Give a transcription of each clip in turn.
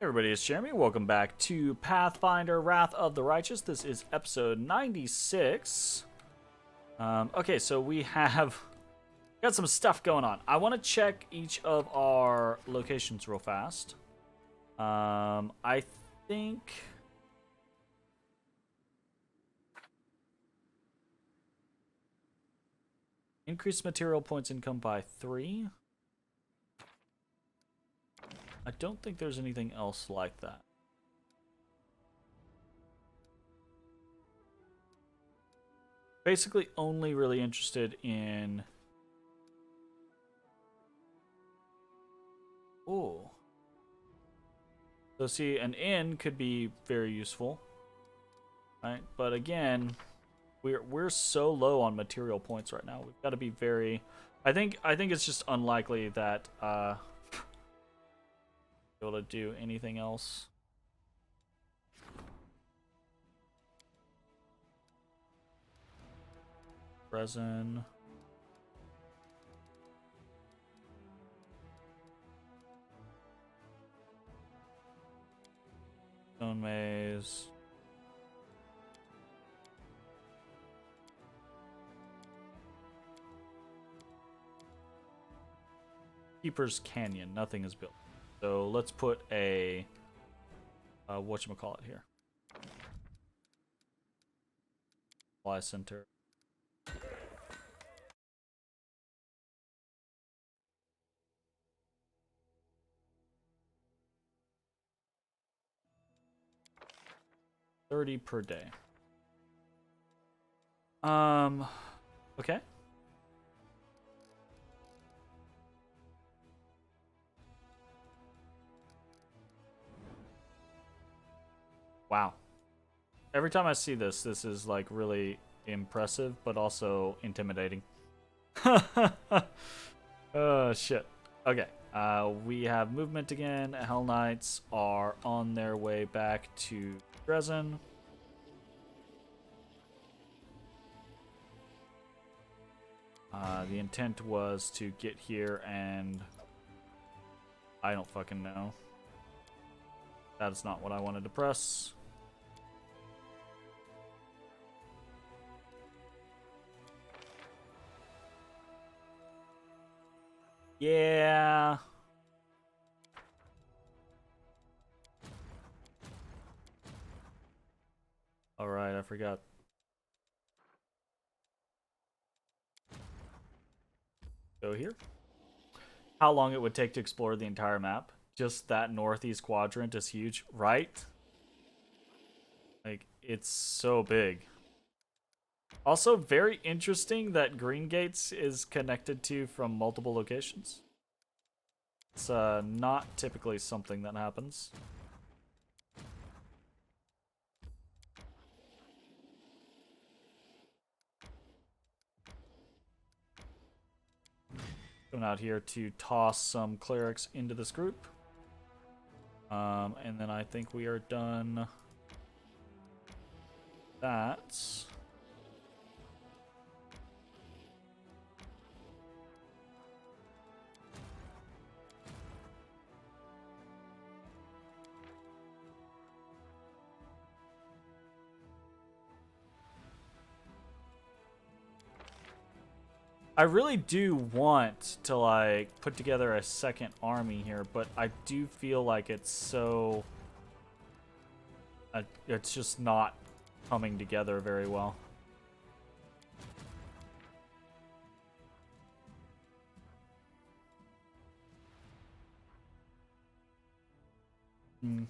Hey everybody, it's Jeremy. Welcome back to Pathfinder Wrath of the Righteous. This is episode 96. Okay, so we have got some stuff going on. I want to check each of our locations real fast. I think... Increase material points income by 3. I don't think there's anything else like that. Basically only really interested in... Oh. So see, an inn could be very useful. Right? But again, we're so low on material points right now. We've got to be very... I think it's just unlikely that be able to do anything else. Resin. Stone maze. Keeper's Canyon. Nothing is built. So let's put a whatchamacallit here. Supply center. $30 per day. Okay. Wow. Every time I see this is like really impressive, but also intimidating. Oh, shit. Okay. We have movement again. Hell Knights are on their way back to Dresden. The intent was to get here and... I don't fucking know. That is not what I wanted to press. Yeah. Alright, I forgot. Go here. How long it would take to explore the entire map. Just that northeast quadrant is huge, right? Like, it's so big. Also, very interesting that Green Gates is connected to from multiple locations. It's not typically something that happens. Coming out here to toss some clerics into this group. And then I think we are done. That's... I really do want to, like, put together a second army here, but I do feel like it's so... it's just not coming together very well. The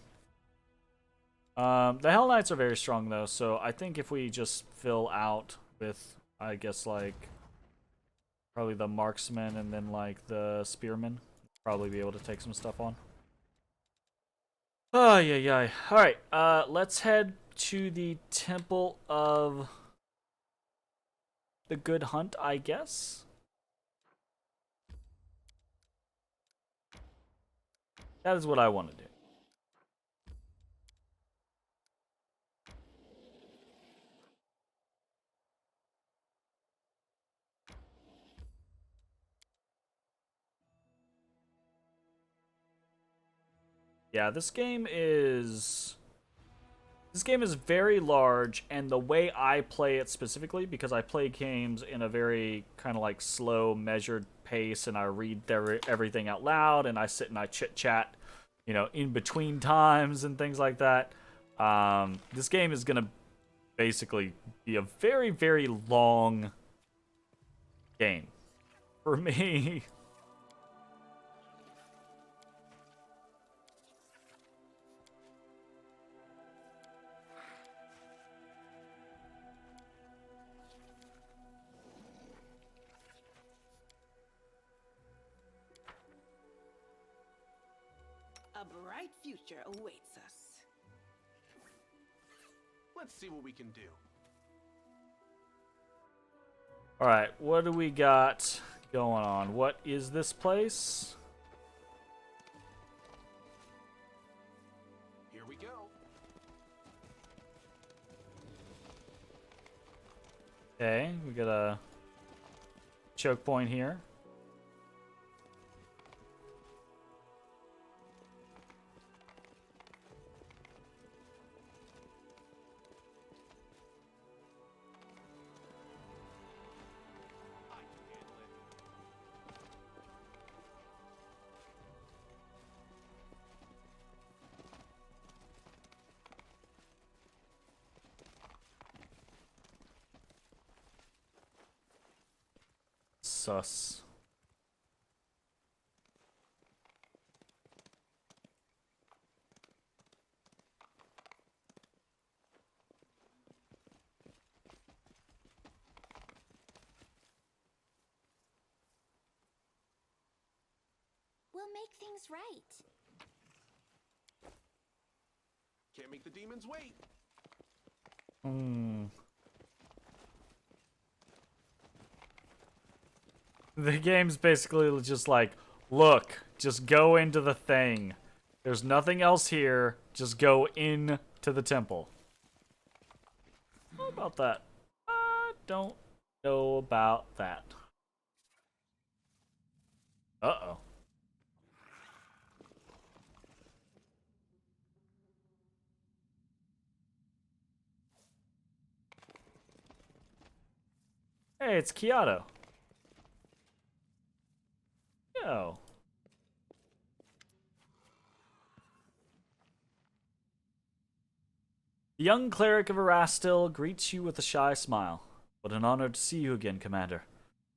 Hell Knights are very strong, though, so I think if we just fill out with, I guess, like... probably the marksman and then like the spearman. Probably be able to take some stuff on. Oh, yeah. Alright, let's head to the Temple of the Good Hunt, I guess. That is what I want to do. Yeah, this game is very large, and the way I play it specifically, because I play games in a very kind of like slow, measured pace, and I read everything out loud, and I sit and I chit chat, in between times and things like that. This game is gonna basically be a very, very long game for me. A bright future awaits us. Let's see what we can do. All right, what do we got going on? What is this place? Here we go. Okay, we got a choke point here. Sus. We'll make things right. Can't make the demons wait. The game's basically just like, look, just go into the thing. There's nothing else here. Just go into the temple. How about that? I don't know about that. Uh-oh. Hey, it's Kyoto. Yo. The young cleric of Erastil greets you with a shy smile. What an honor to see you again, Commander.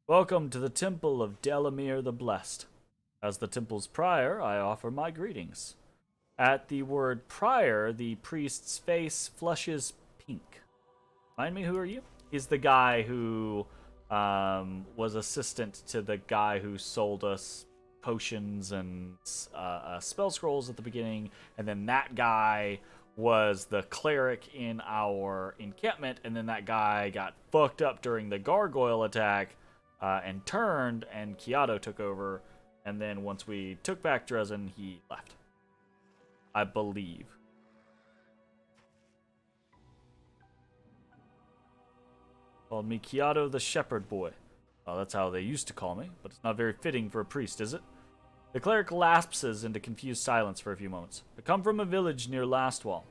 Welcome to the Temple of Delamere the Blessed. As the temple's prior, I offer my greetings. At the word prior, the priest's face flushes pink. Remind me, who are you? He's the guy who was assistant to the guy who sold us potions and spell scrolls at the beginning, and then that guy was the cleric in our encampment, and then that guy got fucked up during the gargoyle attack and turned, and Kyoto took over, and then once we took back Dresden, he left. I believe. Called me Kyoto the Shepherd Boy. Well, that's how they used to call me, but it's not very fitting for a priest, is it? The cleric lapses into confused silence for a few moments. I come from a village near Lastwall.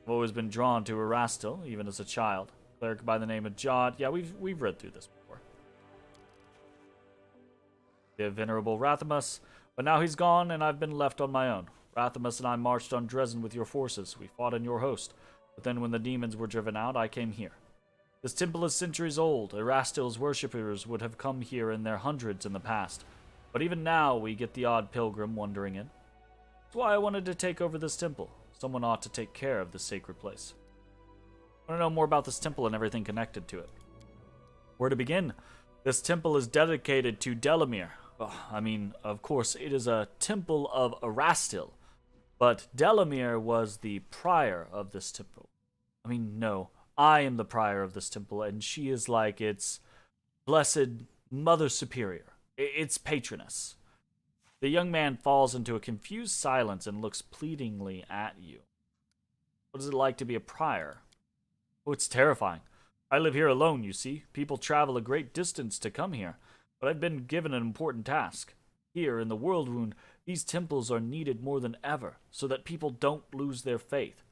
I've always been drawn to Erastil, even as a child. A cleric by the name of Jod. Yeah, we've read through this before. The venerable Rathamus, but now he's gone and I've been left on my own. Rathamus and I marched on Dresden with your forces. We fought in your host. But then when the demons were driven out, I came here. This temple is centuries old. Erastil's worshippers would have come here in their hundreds in the past. But even now, we get the odd pilgrim wandering in. That's why I wanted to take over this temple. Someone ought to take care of this sacred place. I want to know more about this temple and everything connected to it. Where to begin? This temple is dedicated to Delamere. Well, I mean, of course, it is a temple of Erastil. But Delamere was the prior of this temple. I mean, no. I am the prior of this temple, and she is like its blessed Mother Superior, its patroness. The young man falls into a confused silence and looks pleadingly at you. What is it like to be a prior? Oh, it's terrifying. I live here alone, you see. People travel a great distance to come here, but I've been given an important task. Here, in the World Wound, These temples are needed more than ever, so that people don't lose their faith.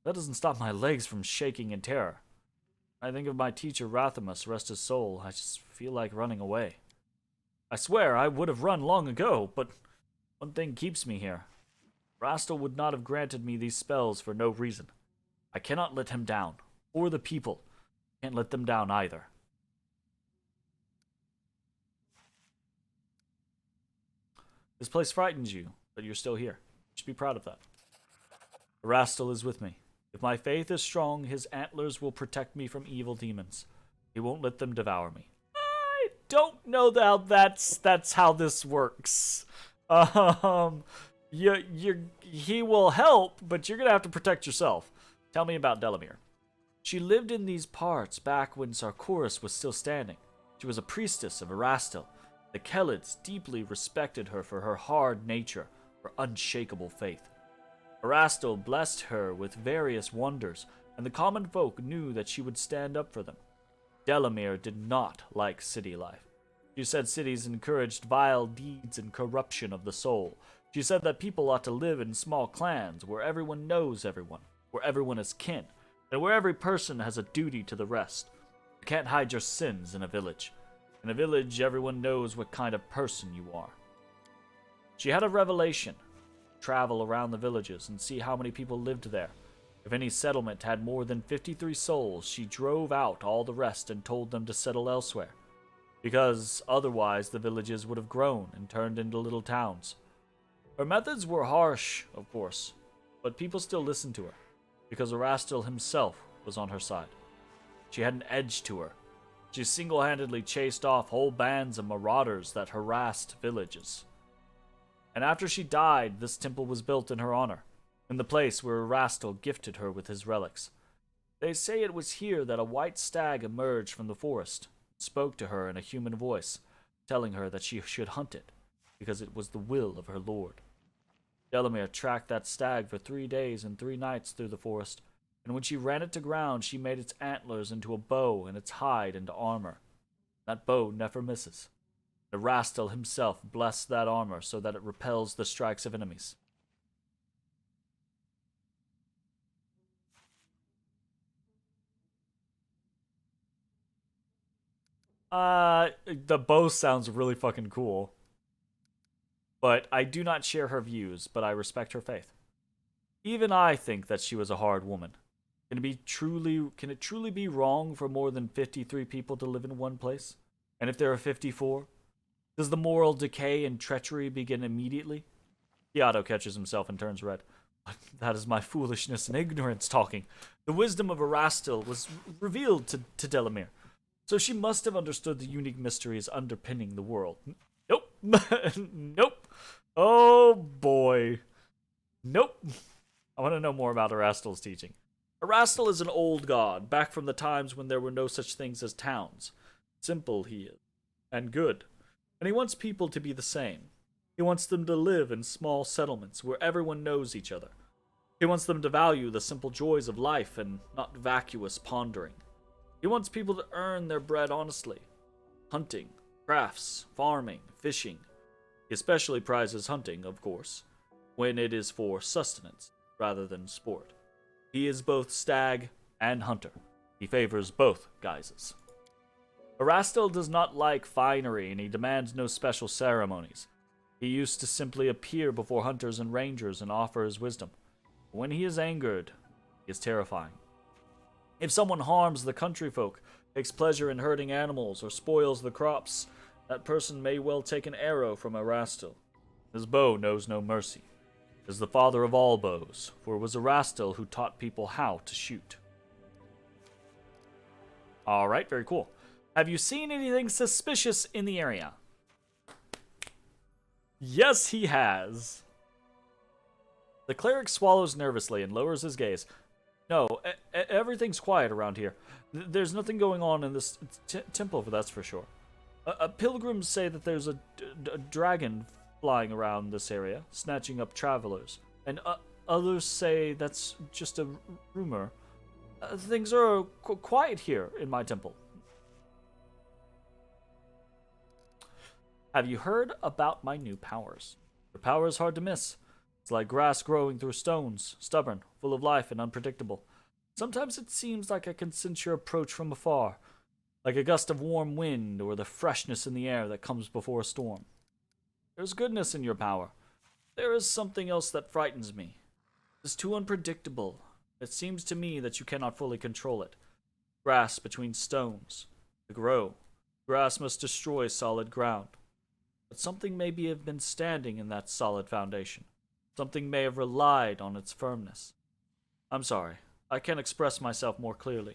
That doesn't stop my legs from shaking in terror. I think of my teacher Rathamus, rest his soul. I just feel like running away. I swear I would have run long ago, but one thing keeps me here. Rastal would not have granted me these spells for no reason. I cannot let him down, or the people. Can't let them down either. This place frightens you, but you're still here. You should be proud of that. Rastal is with me. If my faith is strong, his antlers will protect me from evil demons. He won't let them devour me. I don't know how that's how this works. He will help, but you're gonna have to protect yourself. Tell me about Delamere. She lived in these parts back when Sarcophagus was still standing. She was a priestess of Erastil. The Kellids deeply respected her for her hard nature, her unshakable faith. Erastil blessed her with various wonders, and the common folk knew that she would stand up for them. Delamere did not like city life. She said cities encouraged vile deeds and corruption of the soul. She said that people ought to live in small clans where everyone knows everyone, where everyone is kin, and where every person has a duty to the rest. You can't hide your sins in a village. In a village, everyone knows what kind of person you are. She had a revelation. Travel around the villages and see how many people lived there. If any settlement had more than 53 souls, she drove out all the rest and told them to settle elsewhere, because otherwise the villages would have grown and turned into little towns. Her methods were harsh, of course, but people still listened to her, because Erastil himself was on her side. She had an edge to her. She single-handedly chased off whole bands of marauders that harassed villages. And after she died, this temple was built in her honor, in the place where Erastil gifted her with his relics. They say it was here that a white stag emerged from the forest, spoke to her in a human voice, telling her that she should hunt it, because it was the will of her lord. Delamere tracked that stag for 3 days and 3 nights through the forest, and when she ran it to ground, she made its antlers into a bow and its hide into armor. That bow never misses. Erastil himself blessed that armor so that it repels the strikes of enemies. The bow sounds really fucking cool. But I do not share her views, but I respect her faith. Even I think that she was a hard woman. Can it truly be wrong for more than 53 people to live in one place? And if there are 54, does the moral decay and treachery begin immediately? Iato catches himself and turns red. That is my foolishness and ignorance talking. The wisdom of Erastil was revealed to Delamere, so she must have understood the unique mysteries underpinning the world. Nope. Nope. Oh boy. Nope. I want to know more about Erastil's teaching. Erastil is an old god, back from the times when there were no such things as towns. Simple he is, and good. And he wants people to be the same. He wants them to live in small settlements where everyone knows each other. He wants them to value the simple joys of life and not vacuous pondering. He wants people to earn their bread honestly. Hunting, crafts, farming, fishing. He especially prizes hunting, of course, when it is for sustenance rather than sport. He is both stag and hunter. He favors both guises. Erastil does not like finery, and he demands no special ceremonies. He used to simply appear before hunters and rangers and offer his wisdom. When he is angered, he is terrifying. If someone harms the country folk, takes pleasure in hurting animals, or spoils the crops, that person may well take an arrow from Erastil. His bow knows no mercy. He is the father of all bows, for it was Erastil who taught people how to shoot. Alright, very cool. Have you seen anything suspicious in the area? Yes, he has. The cleric swallows nervously and lowers his gaze. No, everything's quiet around here. There's nothing going on in this temple, that's for sure. Pilgrims say that there's a dragon flying around this area, snatching up travelers. And others say that's just a rumor. Things are quiet here in my temple. Have you heard about my new powers? Your power is hard to miss. It's like grass growing through stones, stubborn, full of life, and unpredictable. Sometimes it seems like I can sense your approach from afar, like a gust of warm wind or the freshness in the air that comes before a storm. There's goodness in your power. There is something else that frightens me. It's too unpredictable. It seems to me that you cannot fully control it. Grass between stones. To grow, grass must destroy solid ground. But something maybe have been standing in that solid foundation. Something may have relied on its firmness. I'm sorry, I can't express myself more clearly.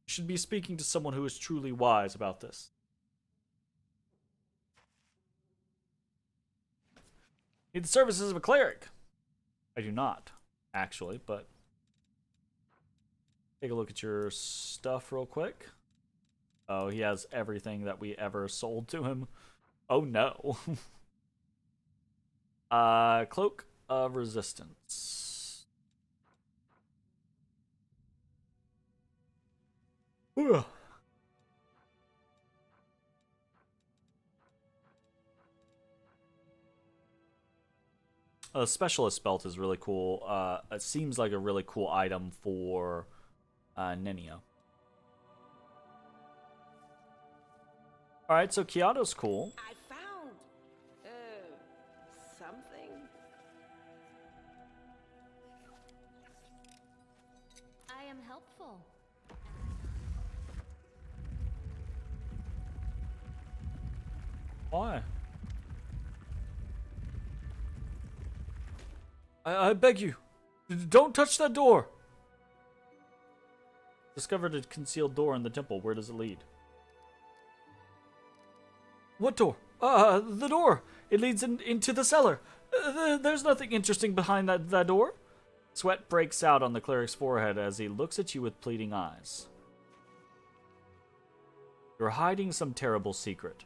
You should be speaking to someone who is truly wise about this. Need the services of a cleric. I do not, actually, but take a look at your stuff real quick. Oh, he has everything that we ever sold to him. Oh no. Cloak of Resistance. Ugh. A specialist belt is really cool. It seems like a really cool item for Nenio. Alright, so Kiato's cool. I found something. I am helpful. Why? I beg you, don't touch that door. Discovered a concealed door in the temple. Where does it lead? What door? The door. It leads into the cellar. There's nothing interesting behind that door. Sweat breaks out on the cleric's forehead as he looks at you with pleading eyes. You're hiding some terrible secret.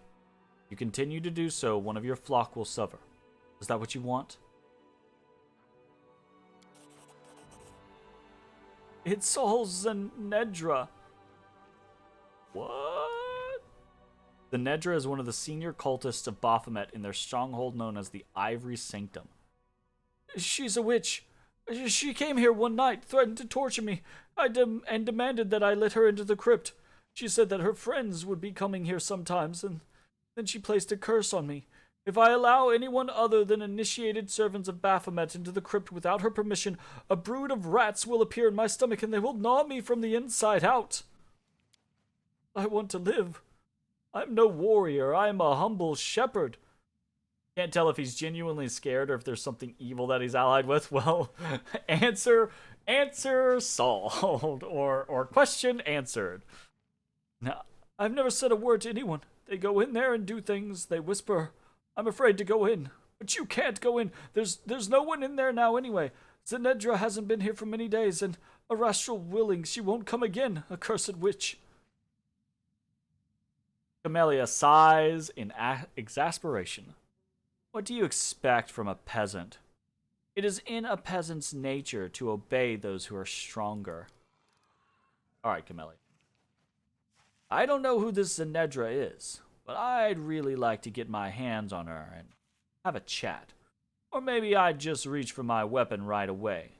You continue to do so, one of your flock will suffer. Is that what you want? It's all Zenedra. What? The Nedra is one of the senior cultists of Baphomet in their stronghold known as the Ivory Sanctum. She's a witch. She came here one night, threatened to torture me, and demanded that I let her into the crypt. She said that her friends would be coming here sometimes, and then she placed a curse on me. If I allow anyone other than initiated servants of Baphomet into the crypt without her permission, a brood of rats will appear in my stomach and they will gnaw me from the inside out. I want to live. I'm no warrior. I'm a humble shepherd. Can't tell if he's genuinely scared or if there's something evil that he's allied with. Well, answer solved. Or question answered. Now, I've never said a word to anyone. They go in there and do things. They whisper. I'm afraid to go in. But you can't go in. There's no one in there now anyway. Zenedra hasn't been here for many days, and Arastral willing she won't come again, accursed witch. Camellia sighs in exasperation. What do you expect from a peasant? It is in a peasant's nature to obey those who are stronger. Alright, Camellia. I don't know who this Zenedra is, but I'd really like to get my hands on her and have a chat. Or maybe I'd just reach for my weapon right away.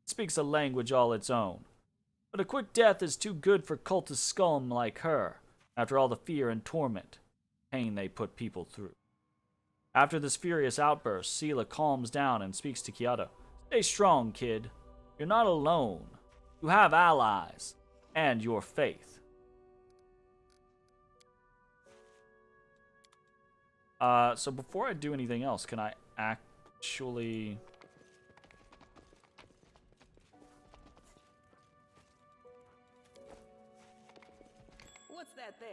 It speaks a language all its own. But a quick death is too good for cultist scum like her, after all the fear and torment, pain they put people through. After this furious outburst, Sela calms down and speaks to Kiata. Stay strong, kid. You're not alone. You have allies, and your faith. So before I do anything else, can I actually... What's that there?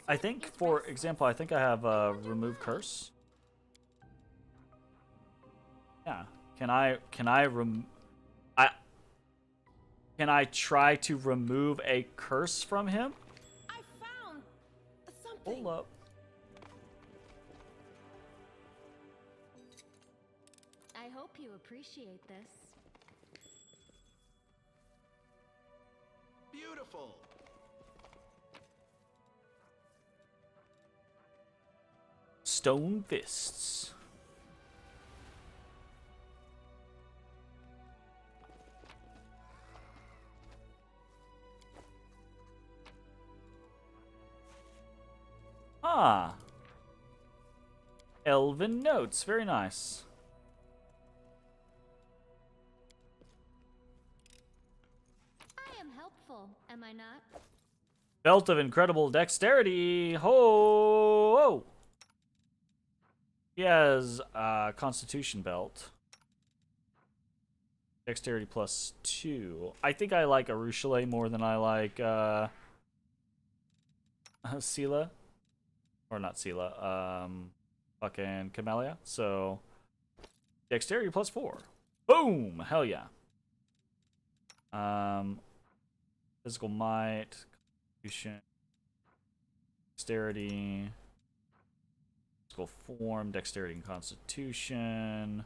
I think, for example, I think I have remove curse. Yeah. Can I try to remove a curse from him? I found something. Hold up. I hope you appreciate this. Beautiful. stone fists. Ah. Elven notes. Very nice. I am helpful, am I not? Belt of incredible dexterity. Ho! Oh. He has a constitution belt. Dexterity +2. I think I like Arushale more than I like Sela. Or not Sela. Fucking Camellia. So dexterity +4. Boom! Hell yeah. Physical might, constitution, dexterity, physical form, dexterity and constitution.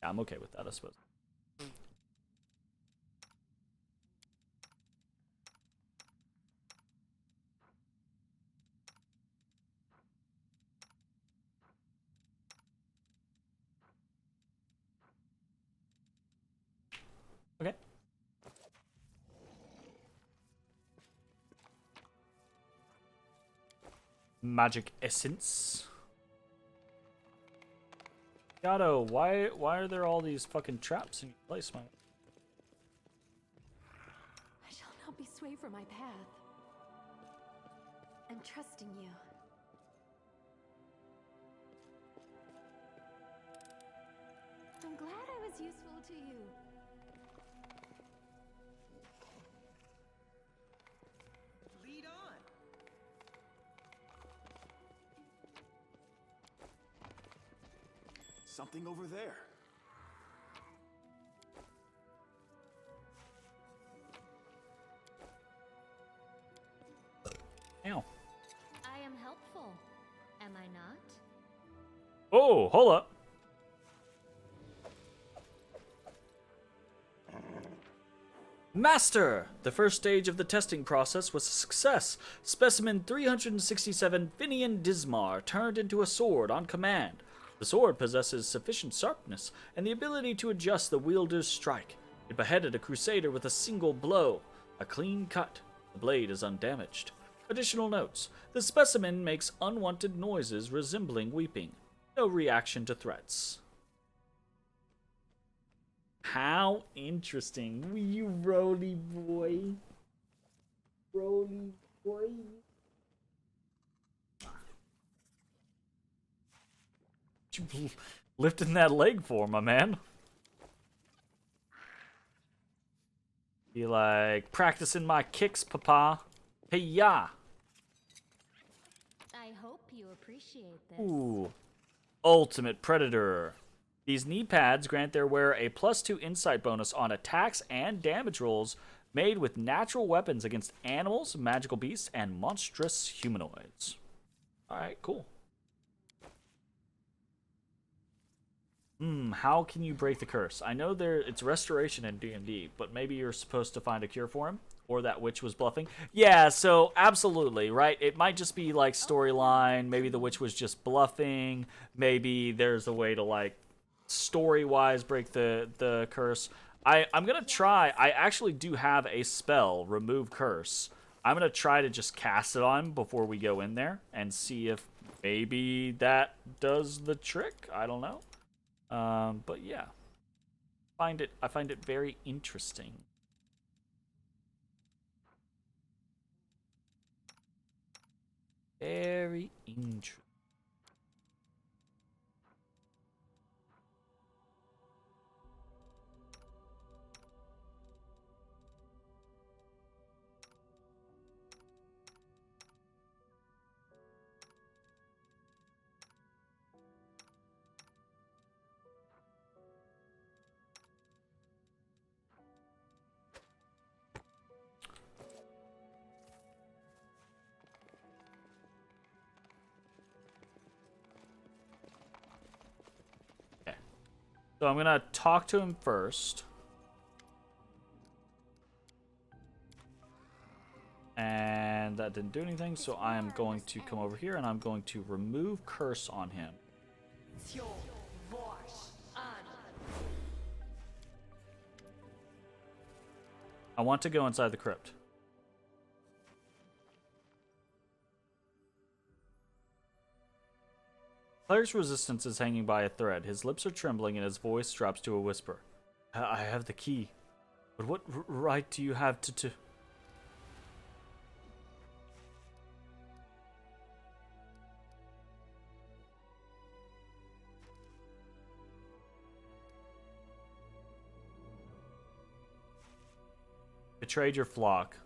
Yeah, I'm okay with that, I suppose. Okay. Magic essence. Gato, why are there all these fucking traps in your place, man? I shall not be swayed from my path. I'm trusting you. I'm glad I was useful to you. Lead on. Something over there. Ow. I am helpful, am I not? Oh, hold up. Master! The first stage of the testing process was a success. Specimen 367 Finian Dismar turned into a sword on command. The sword possesses sufficient sharpness and the ability to adjust the wielder's strike. It beheaded a crusader with a single blow. A clean cut. The blade is undamaged. Additional notes. The specimen makes unwanted noises resembling weeping. No reaction to threats. How interesting. You roly boy. Roly boy. What you lifting that leg for, my man? You like practicing my kicks, papa? Hey, ya. I hope you appreciate this. Ooh. Ultimate Predator. These knee pads grant their wearer a +2 insight bonus on attacks and damage rolls made with natural weapons against animals, magical beasts, and monstrous humanoids. Alright, cool. How can you break the curse? I know it's restoration in D&D, but maybe you're supposed to find a cure for him? Or that witch was bluffing? Yeah, so absolutely, right? It might just be like storyline. Maybe the witch was just bluffing. Maybe there's a way to like story-wise break the curse. I'm gonna try. I actually do have a spell, Remove Curse. I'm gonna try to just cast it on before we go in there and see if maybe that does the trick. I don't know. But yeah, I find it very interesting. Very interesting. So I'm gonna talk to him first. didn't do anything, so I am going to come over here and I'm going to remove curse on him. I want to go inside the crypt. Player's resistance is hanging by a thread. His lips are trembling and his voice drops to a whisper. I have the key. But what right do you have to... Betrayed your flock.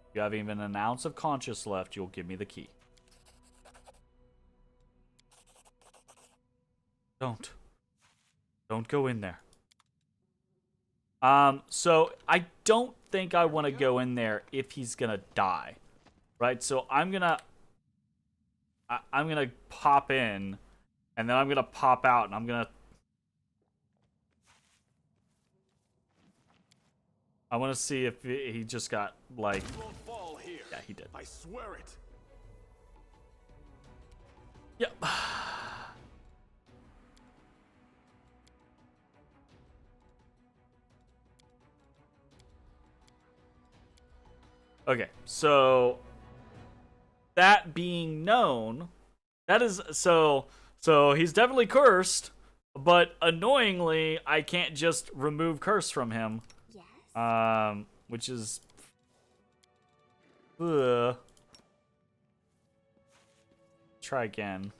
If you have even an ounce of conscience left, you'll give me the key. Don't go in there. So I don't think I want to go in there if he's gonna die, right? So I'm gonna pop in, and then I'm gonna pop out, and I'm gonna. I want to see if he just got like. You won't fall here. Yeah, he did. I swear it. Yep. Okay, so that being known, that is so he's definitely cursed, but annoyingly I can't just remove curse from him. Yes. Which is try again.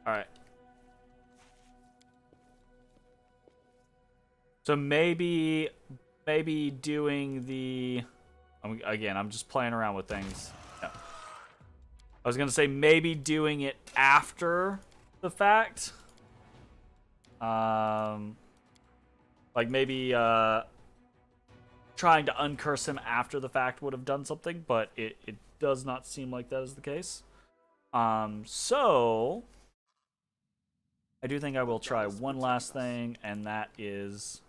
All right. So maybe doing the again, I'm just playing around with things. Yeah. I was going to say maybe doing it after the fact. Like maybe trying to uncurse him after the fact would have done something, but it does not seem like that is the case. So I do think I will try one last thing, and that is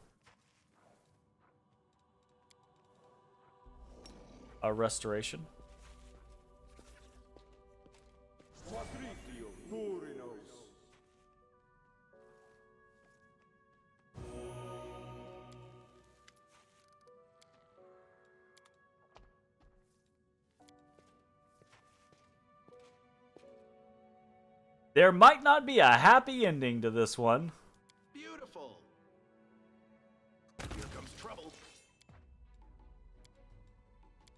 a restoration. There might not be a happy ending to this one. Beautiful. Here comes trouble.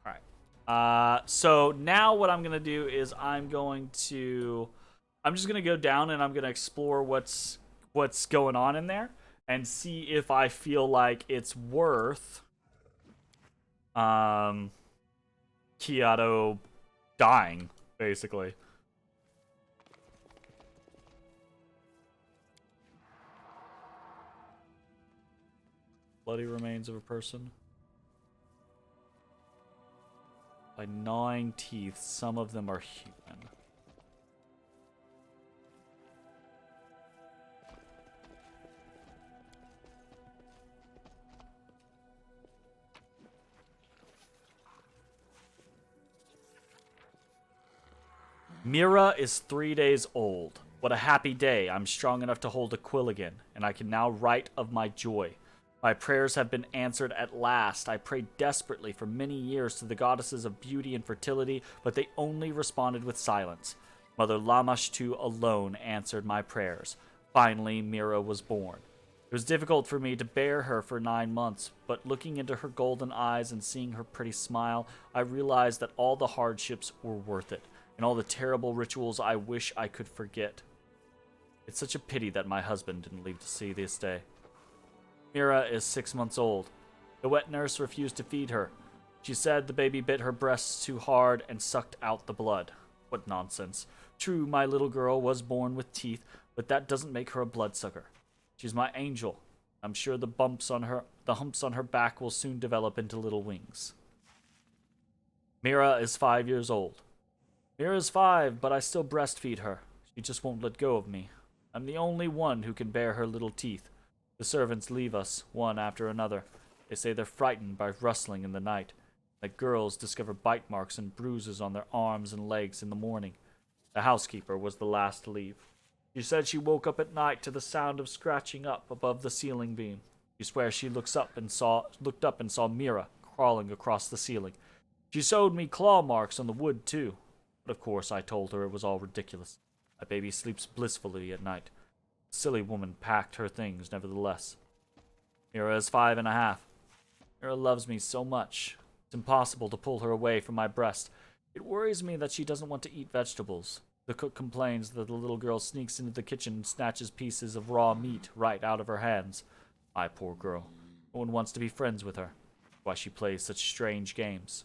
Alright. So now what I'm going to do is I'm just going to go down and I'm going to explore what's going on in there and see if I feel like it's worth Kiato dying, basically. Bloody remains of a person. By gnawing teeth, some of them are human. Mira is 3 days old. What a happy day. I'm strong enough to hold a quill again, and I can now write of my joy. My prayers have been answered at last. I prayed desperately for many years to the goddesses of beauty and fertility, but they only responded with silence. Mother Lamashtu alone answered my prayers. Finally, Mira was born. It was difficult for me to bear her for 9 months, but looking into her golden eyes and seeing her pretty smile, I realized that all the hardships were worth it, and all the terrible rituals I wish I could forget. It's such a pity that my husband didn't live to see this day. Mira is 6 months old. The wet nurse refused to feed her. She said the baby bit her breasts too hard and sucked out the blood. What nonsense. True, my little girl was born with teeth, but that doesn't make her a bloodsucker. She's my angel. I'm sure the humps on her back will soon develop into little wings. Mira is 5 years old. Mira's 5, but I still breastfeed her. She just won't let go of me. I'm the only one who can bear her little teeth. The servants leave us, one after another. They say they're frightened by rustling in the night. That girls discover bite marks and bruises on their arms and legs in the morning. The housekeeper was the last to leave. She said she woke up at night to the sound of scratching up above the ceiling beam. She swears she looked up and saw Mira crawling across the ceiling. She showed me claw marks on the wood too. But of course I told her it was all ridiculous. My baby sleeps blissfully at night. The silly woman packed her things nevertheless. Mira is 5.5. Mira loves me so much. It's impossible to pull her away from my breast. It worries me that she doesn't want to eat vegetables. The cook complains that the little girl sneaks into the kitchen and snatches pieces of raw meat right out of her hands. My poor girl. No one wants to be friends with her. Why she plays such strange games.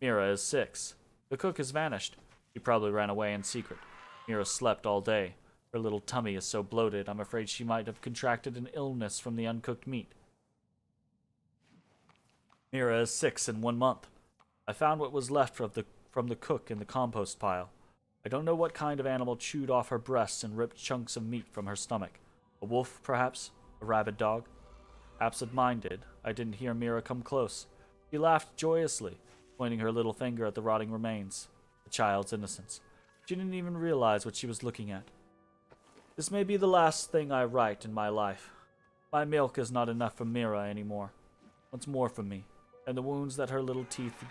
Mira is 6. The cook has vanished. She probably ran away in secret. Mira slept all day. Her little tummy is so bloated, I'm afraid she might have contracted an illness from the uncooked meat. Mira is 6 in 1 month. I found what was left from the cook in the compost pile. I don't know what kind of animal chewed off her breasts and ripped chunks of meat from her stomach. A wolf, perhaps? A rabid dog? Absent-minded, I didn't hear Mira come close. She laughed joyously, pointing her little finger at the rotting remains. The child's innocence. She didn't even realize what she was looking at. This may be the last thing I write in my life. My milk is not enough for Mira anymore. Wants more from me, and the wounds that her little teeth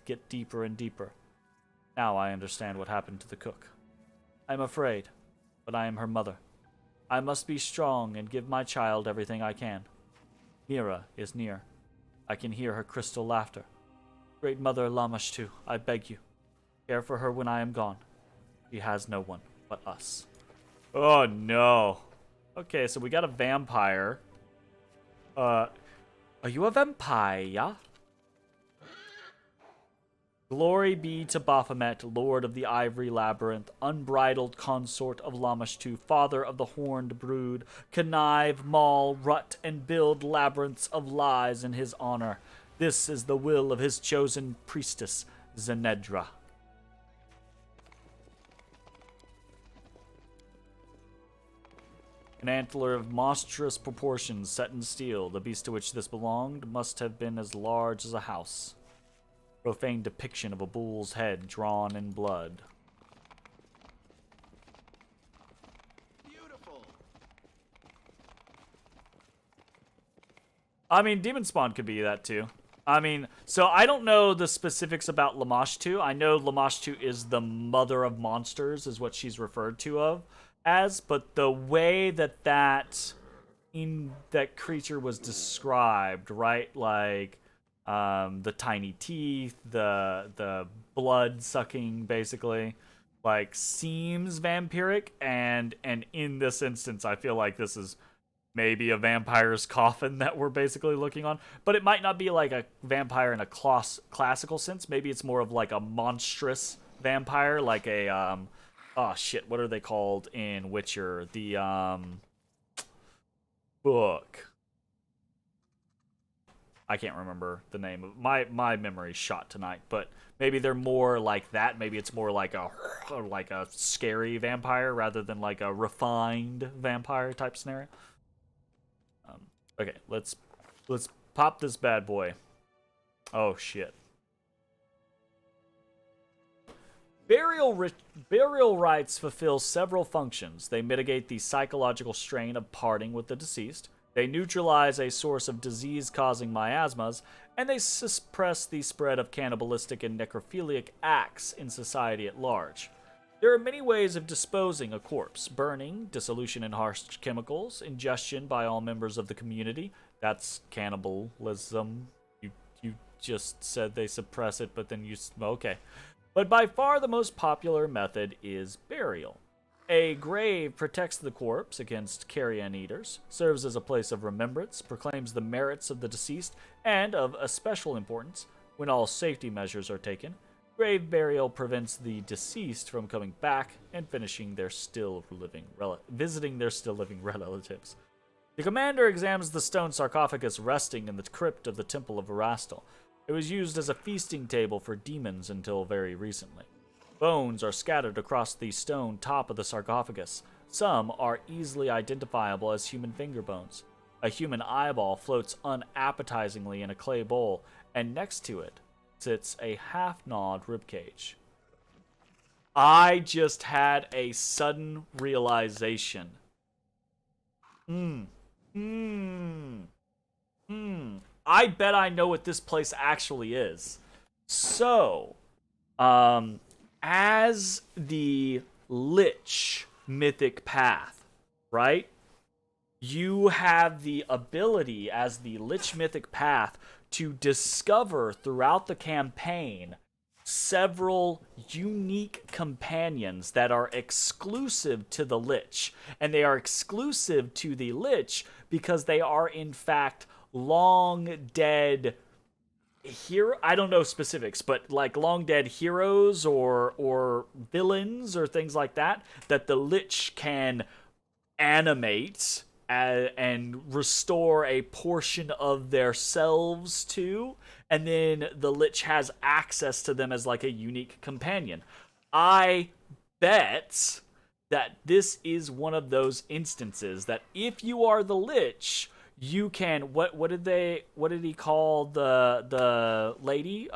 get deeper and deeper. Now I understand what happened to the cook. I am afraid, but I am her mother. I must be strong and give my child everything I can. Mira is near. I can hear her crystal laughter. Great Mother Lamashtu, I beg you, care for her when I am gone. She has no one but us. Oh no. Okay, so we got a vampire. Are you a vampire? Glory be to Baphomet, Lord of the Ivory Labyrinth, unbridled consort of Lamashtu, father of the horned brood, connive, maul, rut, and build labyrinths of lies in his honor. This is the will of his chosen priestess, Zenedra. An antler of monstrous proportions set in steel, the beast to which this belonged must have been as large as a house. Profane depiction of a bull's head drawn in blood. Beautiful. I mean, Demon Spawn could be that too. I mean, so I don't know the specifics about Lamashtu. I know Lamashtu is the mother of monsters, is what she's referred to as, but the way that creature was described, right? Like, the tiny teeth, the blood sucking, basically, like, seems vampiric, and in this instance, I feel like this is maybe a vampire's coffin that we're basically looking on, but it might not be like a vampire in a classical sense. Maybe it's more of like a monstrous vampire, like a oh shit, what are they called in Witcher? The book. I can't remember the name of my memory's shot tonight, but maybe they're more like that. Maybe it's more like a scary vampire rather than like a refined vampire type scenario. Okay, let's pop this bad boy. Oh shit. Burial rites fulfill several functions. They mitigate the psychological strain of parting with the deceased. They neutralize a source of disease-causing miasmas, and they suppress the spread of cannibalistic and necrophiliac acts in society at large. There are many ways of disposing a corpse: burning, dissolution in harsh chemicals, ingestion by all members of the community. That's cannibalism. You just said they suppress it, but then you... Okay. But by far the most popular method is burial. A grave protects the corpse against carrion eaters, serves as a place of remembrance, proclaims the merits of the deceased, and, of especial importance, when all safety measures are taken, grave burial prevents the deceased from coming back and visiting their still living relatives. The commander examines the stone sarcophagus resting in the crypt of the Temple of Erastil. It was used as a feasting table for demons until very recently. Bones are scattered across the stone top of the sarcophagus. Some are easily identifiable as human finger bones. A human eyeball floats unappetizingly in a clay bowl, and next to it sits a half-gnawed ribcage. I just had a sudden realization. I bet I know what this place actually is. So, as the Lich Mythic Path, right? You have the ability as the Lich Mythic Path to discover throughout the campaign several unique companions that are exclusive to the Lich. And they are exclusive to the Lich because they are, in fact, long dead hero. I don't know specifics, but like long dead heroes or villains or things like that the Lich can animate and restore a portion of their selves to, and then the Lich has access to them as like a unique companion. I bet that this is one of those instances that if you are the Lich, you can what did he call the lady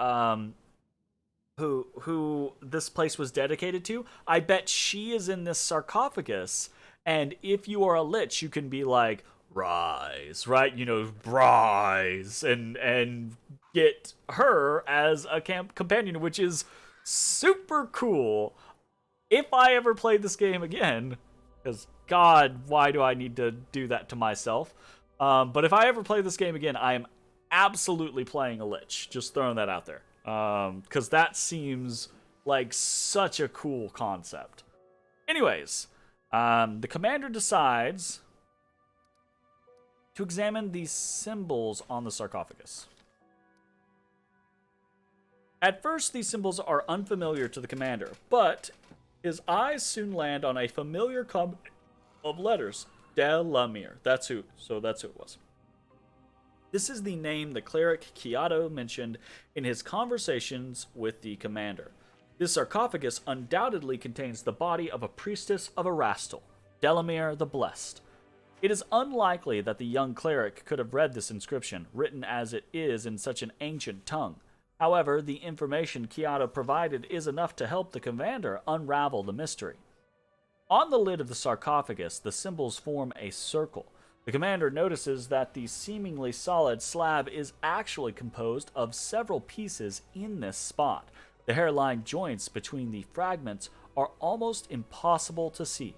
who this place was dedicated to? I bet she is in this sarcophagus. And if you are a Lich, you can be like, rise, right? You know, rise, and get her as a companion, which is super cool. If I ever play this game again, because God, why do I need to do that to myself? But if I ever play this game again, I am absolutely playing a Lich. Just throwing that out there. Because that seems like such a cool concept. Anyways, the commander decides to examine the symbols on the sarcophagus. At first, these symbols are unfamiliar to the commander, but his eyes soon land on a familiar combination of letters. Delamere. That's who it was. This is the name the cleric Kiato mentioned in his conversations with the commander. This sarcophagus undoubtedly contains the body of a priestess of Erastil, Delamere the Blessed. It is unlikely that the young cleric could have read this inscription, written as it is in such an ancient tongue. However, the information Kiato provided is enough to help the commander unravel the mystery. On the lid of the sarcophagus, the symbols form a circle. The commander notices that the seemingly solid slab is actually composed of several pieces in this spot. The hairline joints between the fragments are almost impossible to see.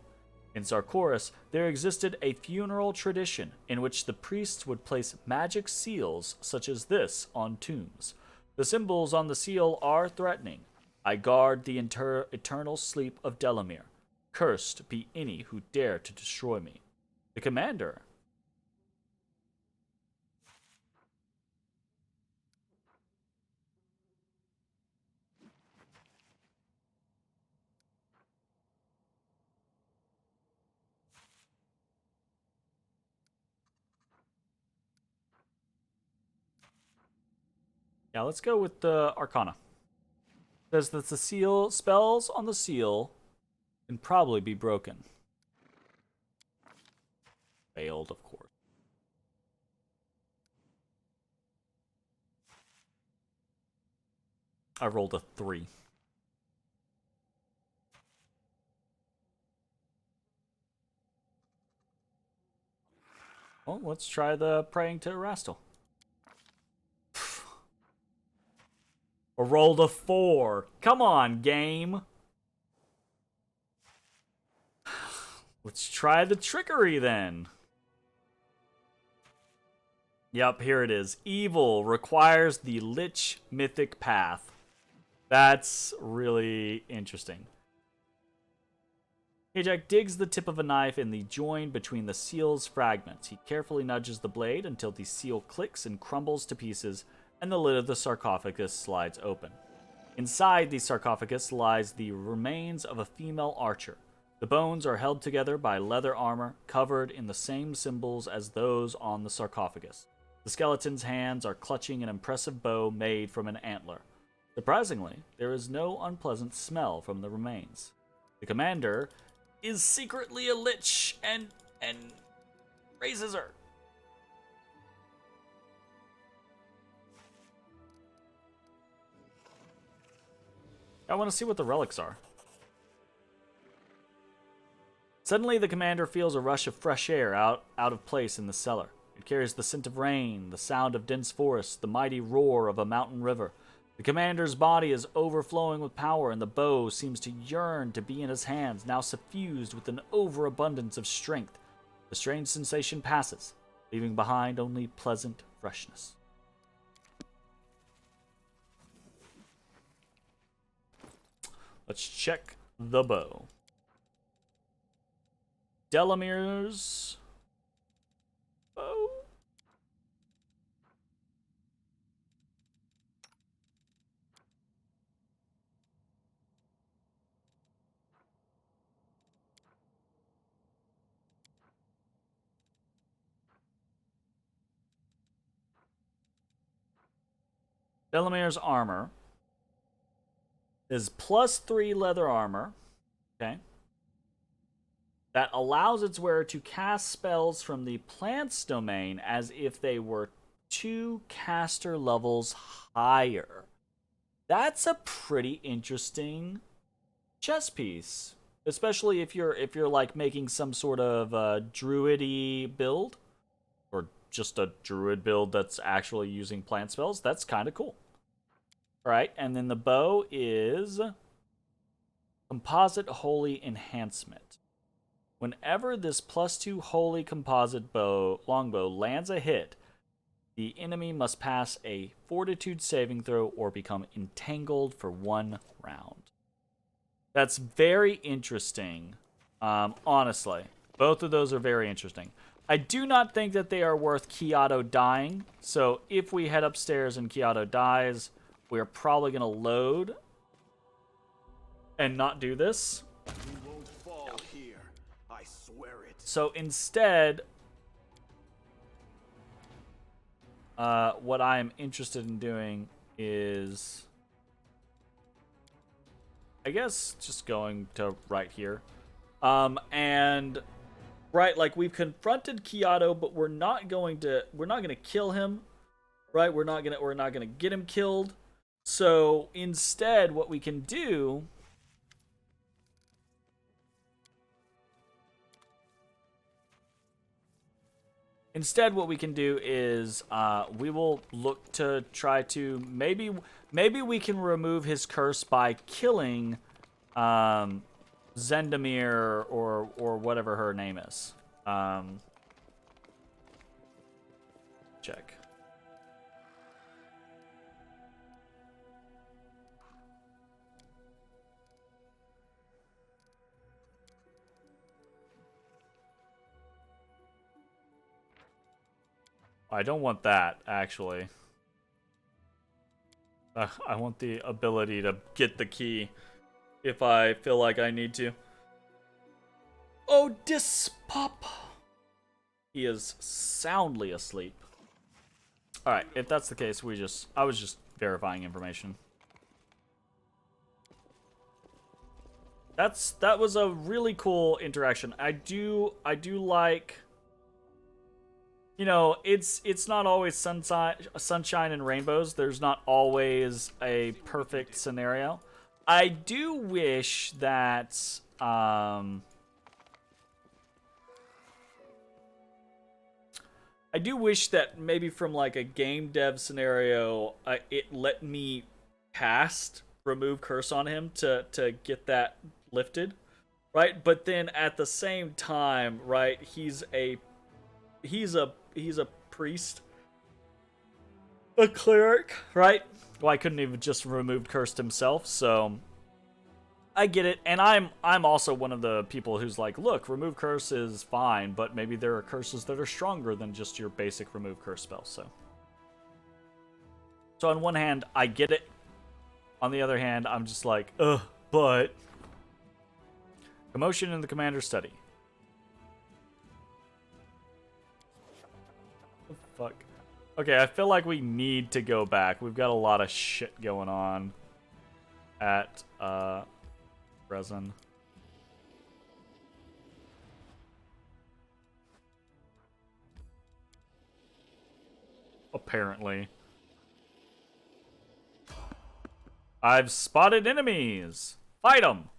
In Sarkoris, there existed a funeral tradition in which the priests would place magic seals such as this on tombs. The symbols on the seal are threatening. I guard the eternal sleep of Delamere. Cursed be any who dare to destroy me. The commander. Yeah, let's go with the Arcana. It says that the seal spells on the seal can probably be broken. Failed, of course. I rolled a 3. Well, let's try the praying to Erastil. I rolled a 4. Come on, game. Let's try the trickery then. Yep, here it is. Evil requires the Lich Mythic Path. That's really interesting. Ajak digs the tip of a knife in the join between the seal's fragments. He carefully nudges the blade until the seal clicks and crumbles to pieces, and the lid of the sarcophagus slides open. Inside the sarcophagus lies the remains of a female archer. The bones are held together by leather armor covered in the same symbols as those on the sarcophagus. The skeleton's hands are clutching an impressive bow made from an antler. Surprisingly, there is no unpleasant smell from the remains. The commander is secretly a lich and raises her. I want to see what the relics are. Suddenly, the commander feels a rush of fresh air out of place in the cellar. It carries the scent of rain, the sound of dense forest, the mighty roar of a mountain river. The commander's body is overflowing with power, and the bow seems to yearn to be in his hands, now suffused with an overabundance of strength. The strange sensation passes, leaving behind only pleasant freshness. Let's check the bow. Delamir's bow. Delamir's armor is +3 leather armor. Okay. That allows its wearer to cast spells from the plant's domain as if they were 2 caster levels higher. That's a pretty interesting chess piece, especially if you're like making some sort of druidy build, or just a druid build that's actually using plant spells. That's kind of cool. All right, and then the bow is Composite Holy Enhancement. Whenever this +2 holy composite longbow lands a hit, the enemy must pass a fortitude saving throw or become entangled for 1 round. That's very interesting. Honestly, both of those are very interesting. I do not think that they are worth Kiato dying. So if we head upstairs and Kiato dies, we're probably going to load and not do this. You won't fall here. I swear it. So instead, what I am interested in doing is, I guess, just going to right here. And right, like, we've confronted Kiato, but we're not going to kill him. Right? We're not gonna get him killed. So instead, what we can do is we will look to try to maybe we can remove his curse by killing Zendamir or whatever her name is. Check. I don't want that, actually. I want the ability to get the key if I feel like I need to. Oh, Dispop! He is soundly asleep. Alright, if that's the case, I was just verifying information. That was a really cool interaction. I do like, you know, it's not always sunshine and rainbows. There's not always a perfect scenario. I do wish that maybe from like a game dev scenario, it let me cast remove curse on him to get that lifted, right? But then at the same time, right, he's a priest, a cleric, right? Well, I couldn't even just remove cursed himself, so I get it. And I'm also one of the people who's like, look, remove curse is fine, but maybe there are curses that are stronger than just your basic remove curse spell. So on one hand, I get it. On the other hand, I'm just like, ugh, but commotion in the commander's study. What the fuck? Okay, I feel like we need to go back. We've got a lot of shit going on at Resin. Apparently. I've spotted enemies! Fight them!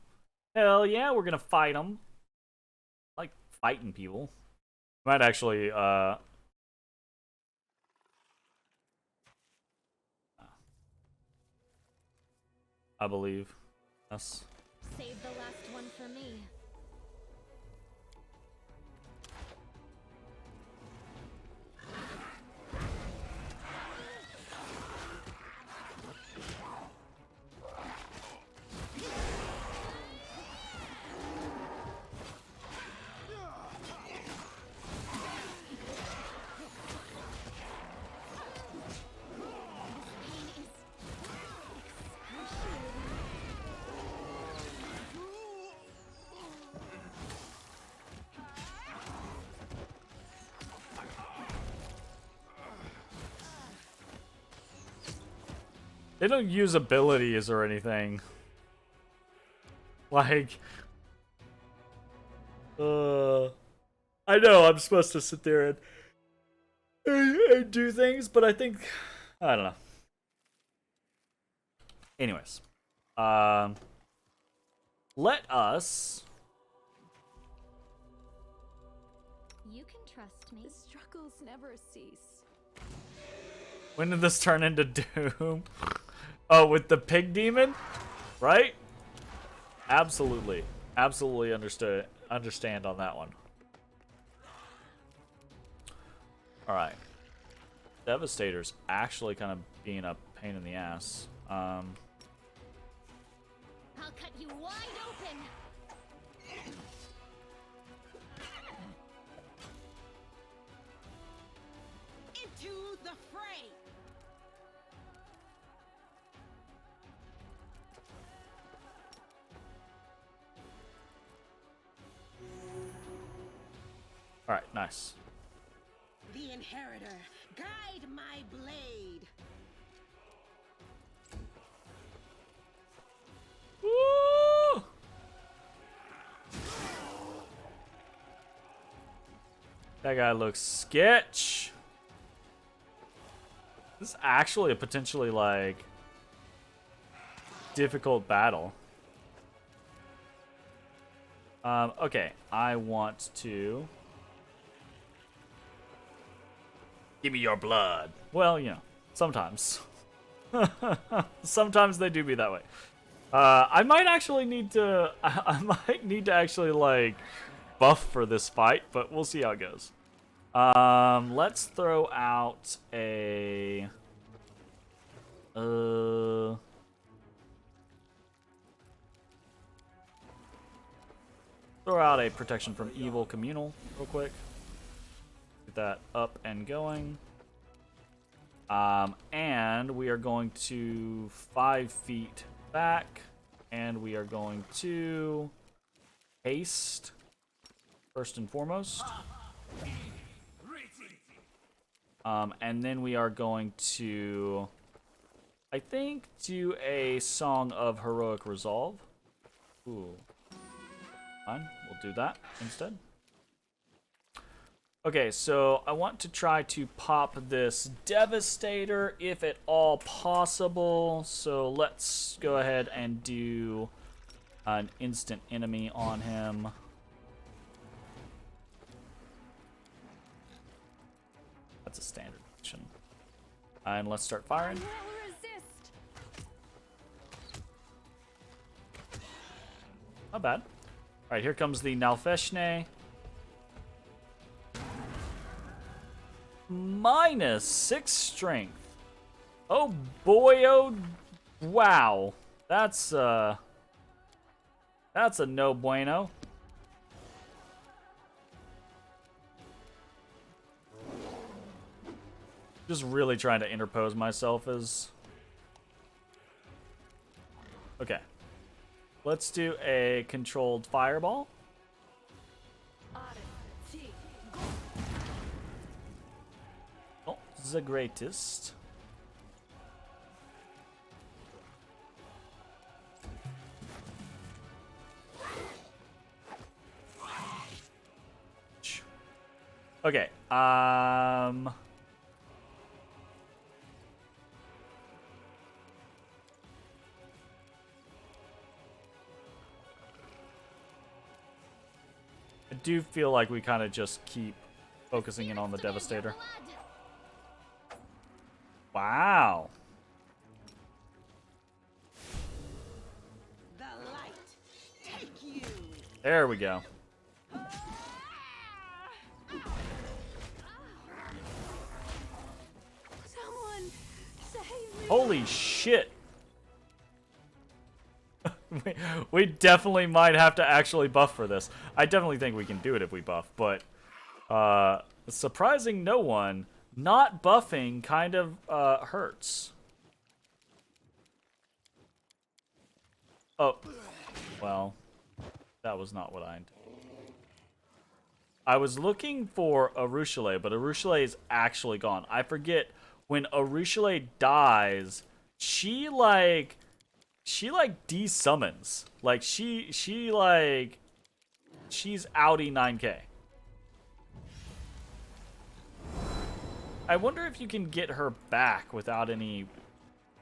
Hell yeah, we're gonna fight them. I like fighting people. Might actually, I believe. Yes. Save the last one for me. They don't use abilities or anything. Like, I know I'm supposed to sit there and do things, but I think, I don't know. Anyways, let us. You can trust me. The struggles never cease. When did this turn into Doom? Oh, with the pig demon, right? Absolutely, absolutely understand on that one. All right, Devastator's actually kind of being a pain in the ass. I'll cut you wide open. Into the fray. All right, nice. The inheritor, guide my blade. Woo! That guy looks sketch. This is actually a potentially, like, difficult battle. Okay, I want to... Give me your blood. Well, you know, sometimes. Sometimes they do be that way. I might actually need to... I might need to actually, like, buff for this fight, but we'll see how it goes. Let's throw out a... throw out a protection from evil communal real quick. Get that up and going. And we are going to 5 feet back, and we are going to haste first and foremost. And then we are going to, I think, do a Song of Heroic Resolve. Ooh. Fine, we'll do that instead. Okay, so I want to try to pop this Devastator if at all possible. So let's go ahead and do an instant enemy on him. That's a standard action. And let's start firing. I will resist. Not bad. Alright, here comes the Nalfeshne. -6 strength. Oh boy, oh wow. That's a no bueno. Just really trying to interpose myself as... Okay. Let's do a controlled fireball. Oh, the greatest. Okay. I do feel like we kind of just keep focusing in on the Devastator. Wow. The light take you. There we go. Someone save me. Holy shit. we definitely might have to actually buff for this. I definitely think we can do it if we buff, but surprising no one, not buffing kind of hurts. Oh, well, that was not what I intended. I was looking for Arushale, but Arushale is actually gone. I forget, when Arushale dies, she desummons. Like she's outie 9k. I wonder if you can get her back without any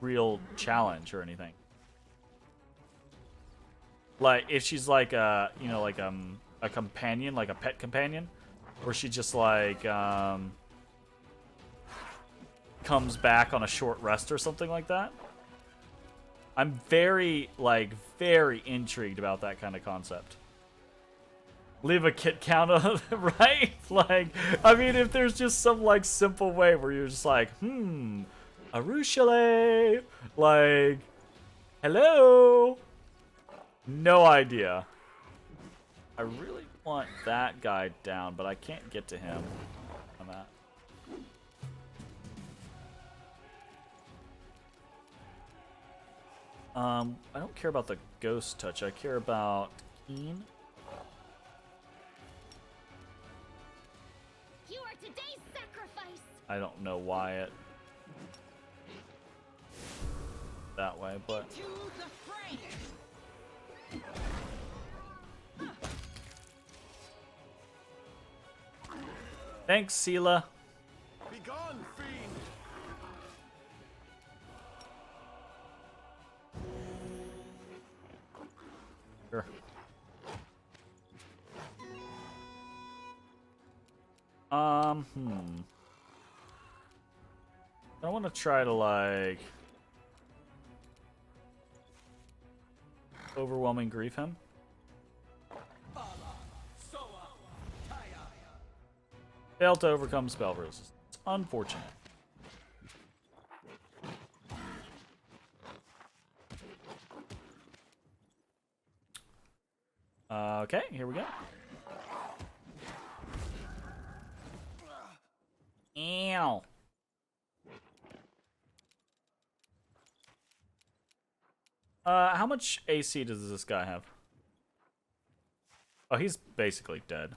real challenge or anything. Like if she's like a companion, like a pet companion, where she just like comes back on a short rest or something like that. I'm very intrigued about that kind of concept. Leave a kit count on it, right? Like, I mean, if there's just some, like, simple way where you're just like, Arushale, like, hello? No idea. I really want that guy down, but I can't get to him on that. I don't care about the ghost touch. I care about Keen. You are today's sacrifice. I don't know why it that way, but To the fray. thanks, Sela. Begone, fiend! Sure. I want to try to like overwhelming grief him. Failed to overcome spell resistance. Unfortunate. Okay, here we go. Ow. How much AC does this guy have? Oh, he's basically dead.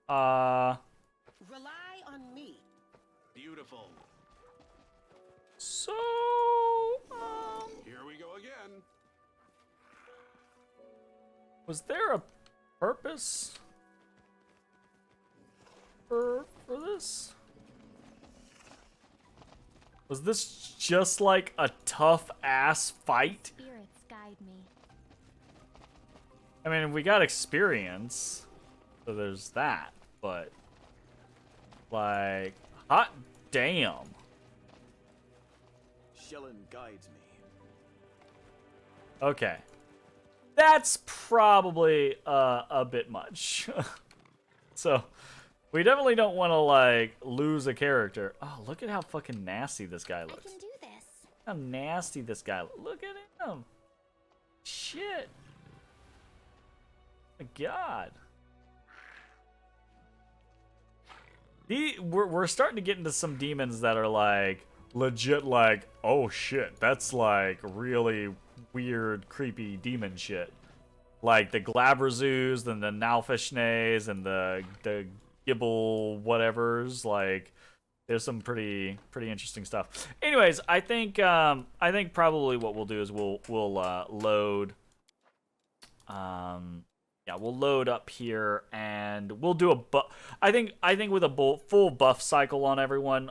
Rely on me. Beautiful. So, Here we go again. was there a purpose for this? Was this just like a tough ass fight? Spirits guide me. I mean, we got experience, so there's that, but like, hot damn. Shellen guides me. Okay. That's probably a bit much. So, we definitely don't want to, like, lose a character. Oh, look at how fucking nasty this guy I looks. can do this. How nasty this guy looks. Look at him. Shit. My God. We're starting to get into some demons that are, like, legit, like, oh shit, that's, like, really weird, creepy demon shit. Like the Glabrazoos and the Nalfishnays and the Gibble whatevers. Like, there's some pretty interesting stuff. Anyways, I think probably what we'll do is we'll load. Yeah, we'll load up here and we'll do a I think with a full buff cycle on everyone,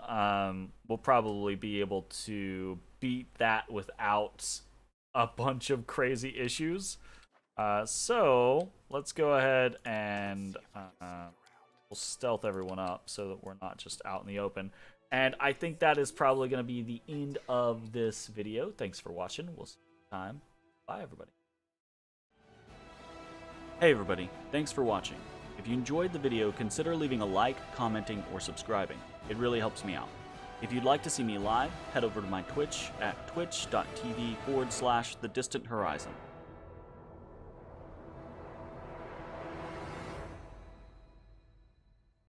we'll probably be able to beat that without a bunch of crazy issues. So let's go ahead and we'll stealth everyone up so that we're not just out in the open. And I think that is probably going to be the end of this video. Thanks for watching. We'll see you next time. Bye, everybody. Hey everybody, thanks for watching. If you enjoyed the video, consider leaving a like, commenting, or subscribing. It really helps me out. If you'd like to see me live, head over to my Twitch at twitch.tv/thedistanthorizon.